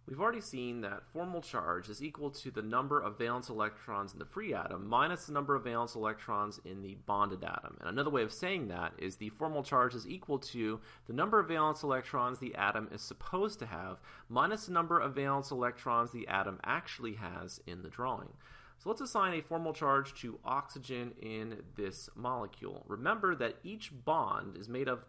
We've already seen that formal charge is equal to the number of valence electrons in the free atom minus the number of valence electrons in the bonded atom. And another way of saying that is the formal charge is equal to the number of valence electrons the atom is supposed to have minus the number of valence electrons the atom actually has in the drawing. So let's assign a formal charge to oxygen in this molecule. Remember that each bond is made up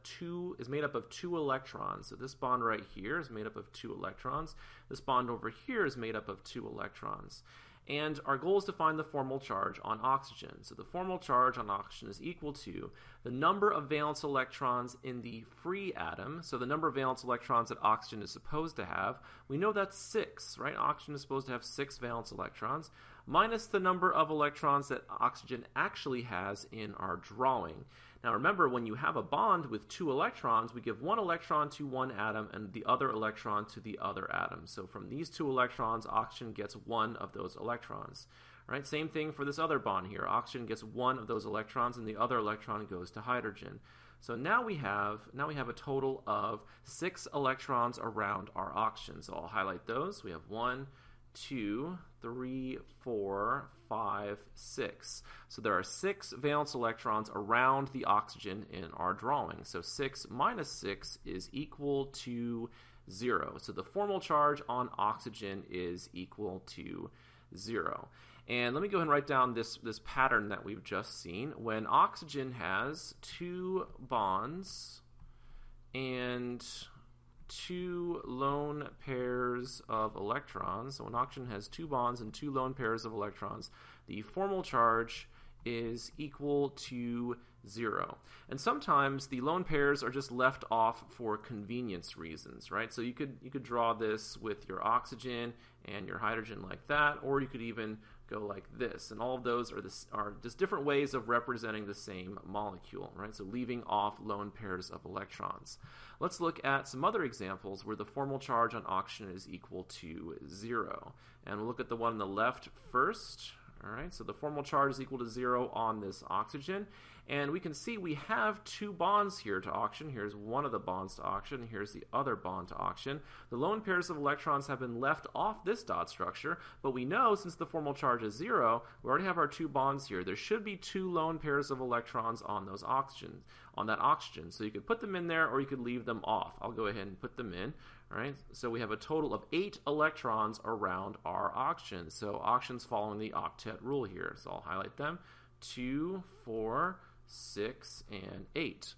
of two electrons. So this bond right here is made up of two electrons. This bond over here is made up of two electrons. And our goal is to find the formal charge on oxygen. So the formal charge on oxygen is equal to the number of valence electrons in the free atom. So the number of valence electrons that oxygen is supposed to have. We know that's 6, right? Oxygen is supposed to have 6 valence electrons, minus the number of electrons that oxygen actually has in our drawing. Now remember, when you have a bond with 2 electrons, we give 1 electron to one atom and the other electron to the other atom. So from these 2 electrons, oxygen gets 1 of those electrons. Right? Same thing for this other bond here. Oxygen gets 1 of those electrons and the other electron goes to hydrogen. So now we have a total of 6 electrons around our oxygen. So I'll highlight those. We have 1, 2, 3, 4, 5, 6. So there are 6 valence electrons around the oxygen in our drawing. So 6 minus 6 is equal to 0. So the formal charge on oxygen is equal to 0. And let me go ahead and write down this pattern that we've just seen. When oxygen has 2 bonds and 2 lone pairs of electrons. So when oxygen has 2 bonds and 2 lone pairs of electrons, the formal charge is equal to 0. And sometimes the lone pairs are just left off for convenience reasons, right? So you could draw this with your oxygen and your hydrogen like that, or you could even go like this. And all of those are just different ways of representing the same molecule, right? So leaving off lone pairs of electrons. Let's look at some other examples where the formal charge on oxygen is equal to 0. And we'll look at the one on the left first. All right, so the formal charge is equal to 0 on this oxygen. And we can see we have 2 bonds here to oxygen. Here's one of the bonds to oxygen. Here's the other bond to oxygen. The lone pairs of electrons have been left off this dot structure, but we know since the formal charge is 0, we already have our 2 bonds here. There should be 2 lone pairs of electrons on that oxygen. So you could put them in there or you could leave them off. I'll go ahead and put them in. All right, so we have a total of 8 electrons around our oxygen. So oxygen's following the octet rule here. So I'll highlight them. 2, 4, 6, and 8.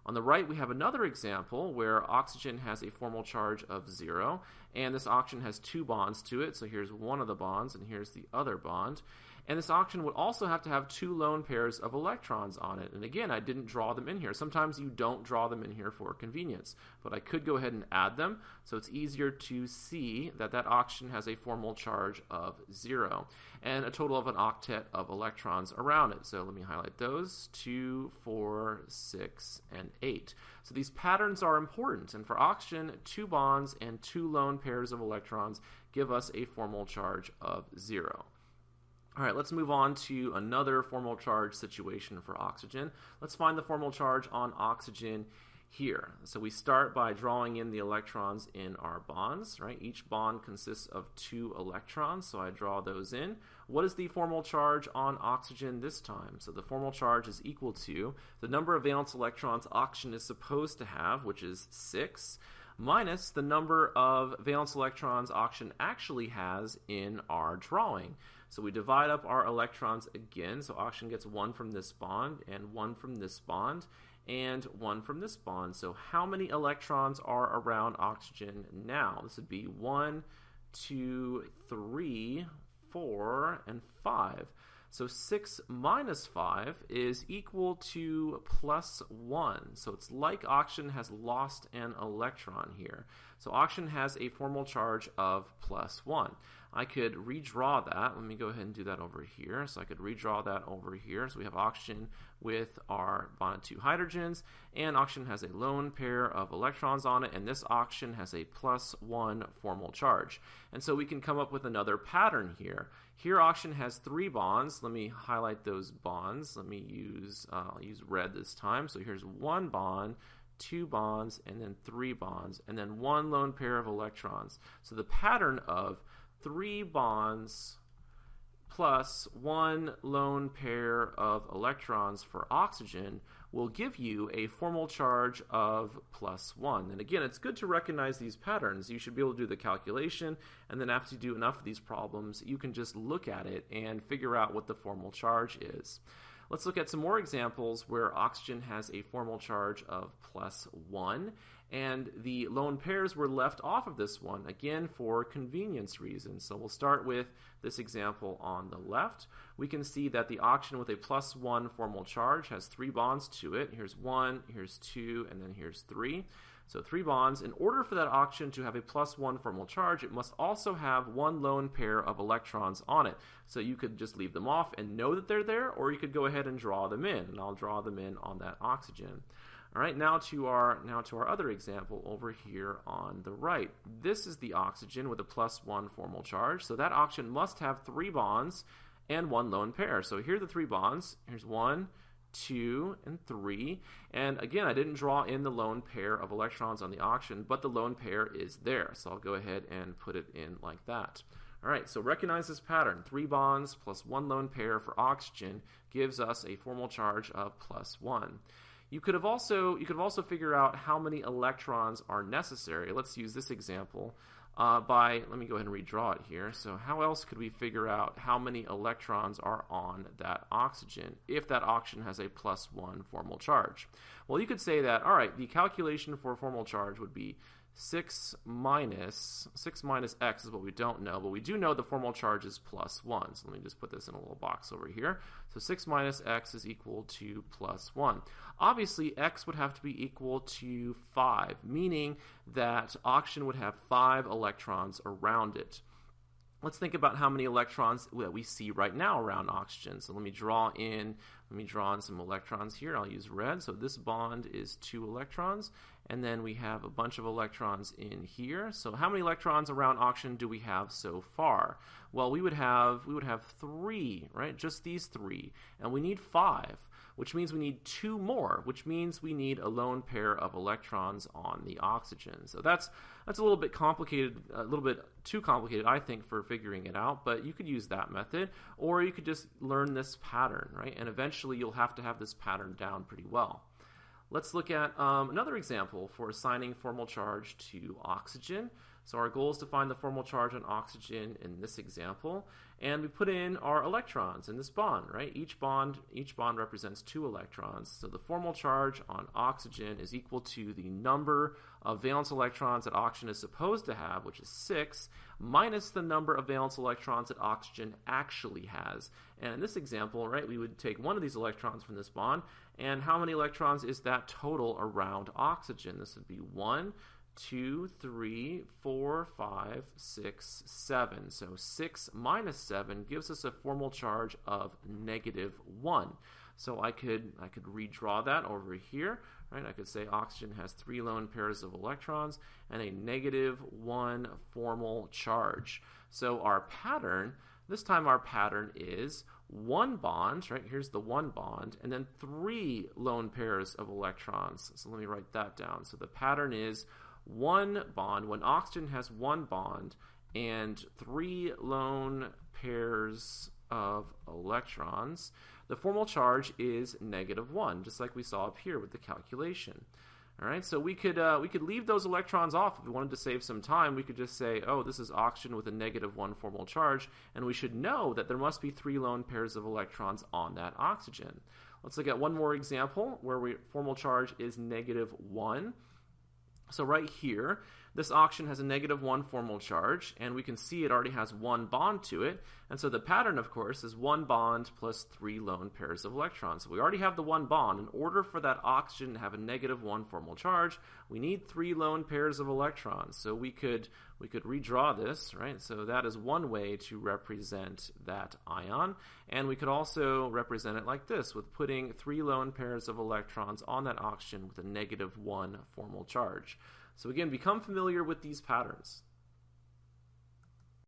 On the right, we have another example where oxygen has a formal charge of 0, and this oxygen has 2 bonds to it. So here's one of the bonds, and here's the other bond. And this oxygen would also have to have 2 lone pairs of electrons on it. And again, I didn't draw them in here. Sometimes you don't draw them in here for convenience, but I could go ahead and add them, so it's easier to see that oxygen has a formal charge of 0 and a total of an octet of electrons around it. So let me highlight those, 2, 4, 6, and 8. So these patterns are important, and for oxygen, 2 bonds and 2 lone pairs of electrons give us a formal charge of 0. All right, let's move on to another formal charge situation for oxygen. Let's find the formal charge on oxygen here. So we start by drawing in the electrons in our bonds, right? Each bond consists of 2 electrons, so I draw those in. What is the formal charge on oxygen this time? So the formal charge is equal to the number of valence electrons oxygen is supposed to have, which is 6, minus the number of valence electrons oxygen actually has in our drawing. So we divide up our electrons again. So oxygen gets 1 from this bond, and 1 from this bond, and 1 from this bond. So how many electrons are around oxygen now? This would be 1, 2, 3, 4, and 5. So 6 minus 5 is equal to plus 1. So it's like oxygen has lost an electron here. So oxygen has a formal charge of plus 1. I could redraw that. Let me go ahead and do that over here. So I could redraw that over here. So we have oxygen with our bonded 2 hydrogens, and oxygen has a lone pair of electrons on it, and this oxygen has a plus 1 formal charge. And so we can come up with another pattern here. Here oxygen has 3 bonds. Let me highlight those bonds. Let me use red this time. So here's 1 bond, 2 bonds, and then 3 bonds, and then 1 lone pair of electrons. So the pattern of 3 bonds plus 1 lone pair of electrons for oxygen will give you a formal charge of +1. And again, it's good to recognize these patterns. You should be able to do the calculation, and then after you do enough of these problems, you can just look at it and figure out what the formal charge is. Let's look at some more examples where oxygen has a formal charge of +1, and the lone pairs were left off of this one, again for convenience reasons. So we'll start with this example on the left. We can see that the oxygen with a +1 formal charge has 3 bonds to it. Here's 1, here's 2, and then here's 3. So 3 bonds. In order for that oxygen to have a +1 formal charge, it must also have 1 lone pair of electrons on it. So you could just leave them off and know that they're there, or you could go ahead and draw them in, and I'll draw them in on that oxygen. All right, now to our other example over here on the right. This is the oxygen with a +1 formal charge. So that oxygen must have 3 bonds and 1 lone pair. So here are the 3 bonds. Here's 1, 2, and 3. And again, I didn't draw in the lone pair of electrons on the oxygen, but the lone pair is there. So I'll go ahead and put it in like that. All right, so recognize this pattern. 3 bonds plus 1 lone pair for oxygen gives us a formal charge of +1. You could have also figure out how many electrons are necessary. Let's use this example let me go ahead and redraw it here. So how else could we figure out how many electrons are on that oxygen if that oxygen has a +1 formal charge? Well, you could say that, all right, the calculation for a formal charge would be 6 minus x is what we don't know, but we do know the formal charge is +1. So let me just put this in a little box over here. So 6 minus x is equal to +1. Obviously, x would have to be equal to 5, meaning that oxygen would have 5 electrons around it. Let's think about how many electrons that we see right now around oxygen. So let me draw in some electrons here. I'll use red. So this bond is 2 electrons, and then we have a bunch of electrons in here. So how many electrons around oxygen do we have so far? Well, we would have 3, right? Just these 3, and we need 5, which means we need 2 more, which means we need a lone pair of electrons on the oxygen. So that's a little bit complicated, a little bit too complicated, I think, for figuring it out, but you could use that method, or you could just learn this pattern, right? And eventually you'll have to have this pattern down pretty well. Let's look at another example for assigning formal charge to oxygen. So our goal is to find the formal charge on oxygen in this example, and we put in our electrons in this bond, right? Each bond represents 2 electrons. So the formal charge on oxygen is equal to the number of valence electrons that oxygen is supposed to have, which is 6, minus the number of valence electrons that oxygen actually has. And in this example, right, we would take one of these electrons from this bond, and how many electrons is that total around oxygen? This would be 1, 2, 3, 4, 5, 6, 7. So 6 minus 7 gives us a formal charge of -1. So I could redraw that over here, right? I could say oxygen has 3 lone pairs of electrons and a -1 formal charge. So our pattern, this time our pattern is 1 bond, right? Here's the 1 bond, and then 3 lone pairs of electrons. So let me write that down. So the pattern is 1 bond, when oxygen has 1 bond and 3 lone pairs of electrons, the formal charge is -1, just like we saw up here with the calculation. All right, so we could leave those electrons off if we wanted to save some time. We could just say, oh, this is oxygen with a -1 formal charge, and we should know that there must be 3 lone pairs of electrons on that oxygen. Let's look at one more example where formal charge is -1. So right here, this oxygen has a -1 formal charge, and we can see it already has 1 bond to it. And so the pattern, of course, is 1 bond plus 3 lone pairs of electrons. So we already have the 1 bond. In order for that oxygen to have a -1 formal charge, we need 3 lone pairs of electrons. So we could redraw this, right? So that is one way to represent that ion. And we could also represent it like this, with putting 3 lone pairs of electrons on that oxygen with a -1 formal charge. So again, become familiar with these patterns.